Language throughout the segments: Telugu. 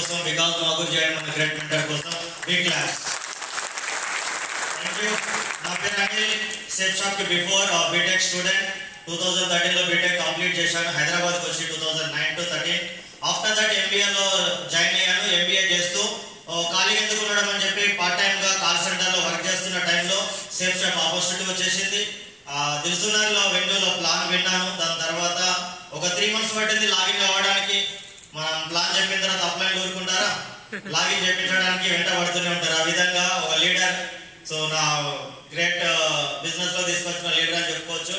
కోసం వికాస్ మాగుర్ చేయడం మన గ్రేట్ మెంటర్ కోసం బిగ్ క్లాస్. Thank you. నా పేరు అనిల్. సేఫ్ షాప్ కి బిఫోర్ బీటెక్ స్టూడెంట్. 2013 లో బీటెక్ కంప్లీట్ చేశాను. హైదరాబాద్కి వచ్చి 2009 to 13. ఆఫ్టర్ దట్ ఎంబీఏలో జాయిన్ అయ్యాను. ఎంబీఏ చేస్తూ ఖాళీగా ఎందుకు ఉండడం అని చెప్పి పార్ట్ టైమ్గా కాల్ సెంటర్లో వర్క్ చేస్తున్న టైంలో సేఫ్ షాప్ ఆపర్చునిటీ వచ్చేసింది. దిల్సునార్లో వెండూలో ప్లాన్ విన్నాను. దాని తర్వాత ఒక 3 months పట్టింది లాగిన్ అవ్వడానికి. మనం ప్లాన్ చెప్పిన తర్వాత అప్లైన్ ఊరుకుంటారా? లాగిన్ చేయించడానికి వెంట పడుతూనే ఉంటారు. ఆ విధంగా ఒక లీడర్, సో నా గ్రేట్ బిజినెస్ లో తీసుకొచ్చిన లీడర్ అని చెప్పుకోవచ్చు.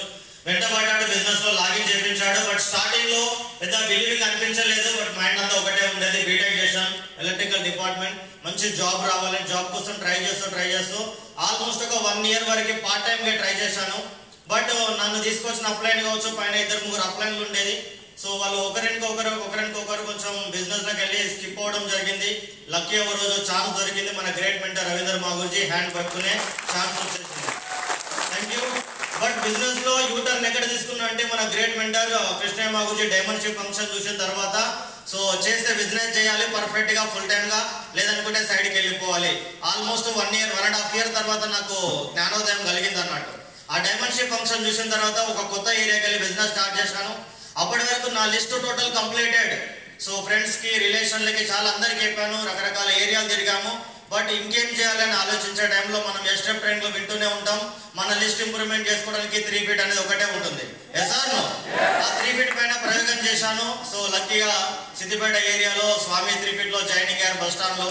వెంట పడ్డాడు, బిజినెస్ లో లాగిన్ చేయించాడు. బట్ స్టార్టింగ్ లో పెద్ద బిలీవింగ్ అనిపించలేదు. బట్ మైండ్ అంతా ఒకటే ఉండేది. బీటెక్ చేశాను, ఎలక్ట్రికల్ డిపార్ట్మెంట్, మంచి జాబ్ రావాలి, జాబ్ కోసం ట్రై చేస్తూ ఆల్మోస్ట్ ఒక 1 year వరకు పార్ట్ టైం గా ట్రై చేశాను. బట్ నన్ను తీసుకొచ్చిన అప్లైన్ కావచ్చు, పైన 2-3 అప్లైన్లు ఉండేది. సో వాళ్ళు ఒకరికొకరు కొంచెం బిజినెస్ లోకి వెళ్ళి స్కిప్ అవడం జరిగింది. లక్కీ ఒక రోజు ఛాన్స్ దొరికింది. మన గ్రేట్ మెంటర్ రవీంద్ర మాగుర్జీ హ్యాండ్ పట్టుకునే ఛాన్స్ వచ్చేసింది. Thank you. బట్ బిజినెస్ లో యూటర్న్ ఎక్కడ తీసుకున్నా అంటే మన గ్రేట్ మెంటర్ కృష్ణయ్య మాగుర్జీ డైమండ్ షిప్ ఫంక్షన్ చూసిన తర్వాత సో చేస్తే బిజినెస్ చేయాలి పర్ఫెక్ట్ గా, ఫుల్ టైమ్ గా, లేదనుకుంటే సైడ్కి వెళ్ళిపోవాలి. ఆల్మోస్ట్ 1.5 year తర్వాత నాకు జ్ఞానోదయం కలిగింది అన్నట్టు. ఆ డైమండ్ షిప్ ఫంక్షన్ చూసిన తర్వాత ఒక కొత్త ఏరియాకి వెళ్ళి బిజినెస్ స్టార్ట్ చేశాను. అప్పటి వరకు నా list total completed. So friends కి, రిలేషన్లకి చాలా అందరికి చెప్పాను, రకరకాల ఏరియాలు తిరిగాము. బట్ ఇంకేం చేయాలని ఆలోచించే టైంలో మనం ఎస్టెప్ ట్రైన్ లో వింటూనే ఉంటాం, మన లిస్ట్ ఇంప్రూవ్మెంట్ చేసుకోవడానికి 3 feet అనేది ఒకటే ఉంటుంది. ఎసార్ను ఆ 3 feet పైన ప్రయోగం చేశాను. సో లక్కీగా సిద్దిపేట ఏరియాలో స్వామి 3 feet లో జాయినింగ్ అయ్యారు బస్ స్టాండ్ లో.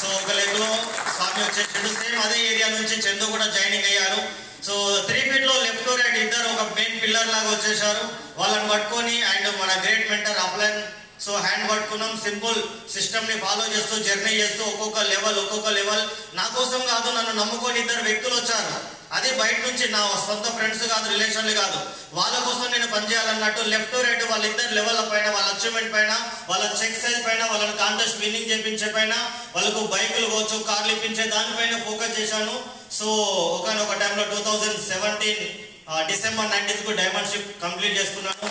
సో ఒక లెగ్ లో స్వామి వచ్చేసిండు. సేమ్ అదే ఏరియా నుంచి చందు కూడా జాయినింగ్ అయ్యారు. సో 3 feet లో లెఫ్ట్ రైట్ ఇద్దరు ఒక మెయిన్ పిల్లర్ లాగా వచ్చేసారు. వాళ్ళని పట్టుకొని అండ్ మన great mentor upline so hand పట్టుకున్నాం. సింపుల్ సిస్టమ్ ని ఫాలో చేస్తూ జర్నీ చేస్తూ ఒక్కొక్క లెవెల్ నా కోసం కాదు, నన్ను నమ్ముకొని 2 వ్యక్తులు వచ్చారు. అది బయట నుంచి నా సొంత ఫ్రెండ్స్ కాదు, రిలేషన్లు కాదు, వాళ్ళ కోసం నేను పనిచేయాలన్నట్టు లెఫ్ట్ రైట్ వాళ్ళిద్దరు లెవెల్ పైన, వాళ్ళ అచీవ్మెంట్ పైన, వాళ్ళ చెక్ సైజ్ పైన, వాళ్ళని కాంటెస్ట్ విన్నింగ్ చేయించే పైన, వాళ్ళకు బైకులు కావచ్చు, కార్లు ఇప్పించే దానిపైన ఫోకస్ చేశాను. సో ఒకనొక టైంలో 2017 December 19th కు డైమండ్ షిప్ కంప్లీట్ చేసుకున్నాను.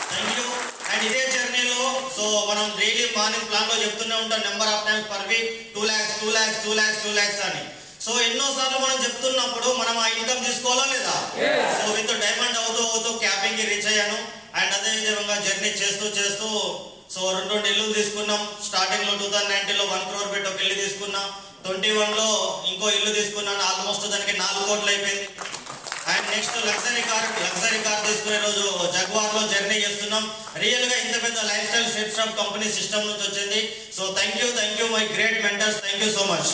Thank you. అండ్ ఇదే జర్నీలో సో మనం డైలీ మార్నింగ్ ప్లాన్ లో చెప్తూనే ఉంటాం, number of times per week 2 lakhs అని. సో ఎన్నోసార్లు మనం చెప్తున్నప్పుడు మనం ఆ ఇన్కమ్ తీసుకోవాలా లేదా? సో విత్ డైమండ్ అవుతూ క్యాపింగ్ కి రీచ్ అయ్యాను. అండ్ అదే విధంగా జర్నీ చేస్తూ సో 2 ఇల్లు తీసుకున్నాం. స్టార్టింగ్ లో 2019 లో 1 crore పెట్టి ఒక ఇల్లు తీసుకున్నా. 21 లో ఇంకో ఇల్లు తీసుకున్నాను. ఆల్మోస్ట్ దానికి 4 కోట్లు అయిపోయింది. అండ్ నెక్స్ట్ లగ్జరీ కార్ తీసుకునే రోజు జగ్వార్ లో జర్నీ చేస్తున్నాం. రియల్ గా ఇంత పెద్ద life style safe shop company system నుంచి వచ్చింది. So thank you my great mentors. Thank you so much.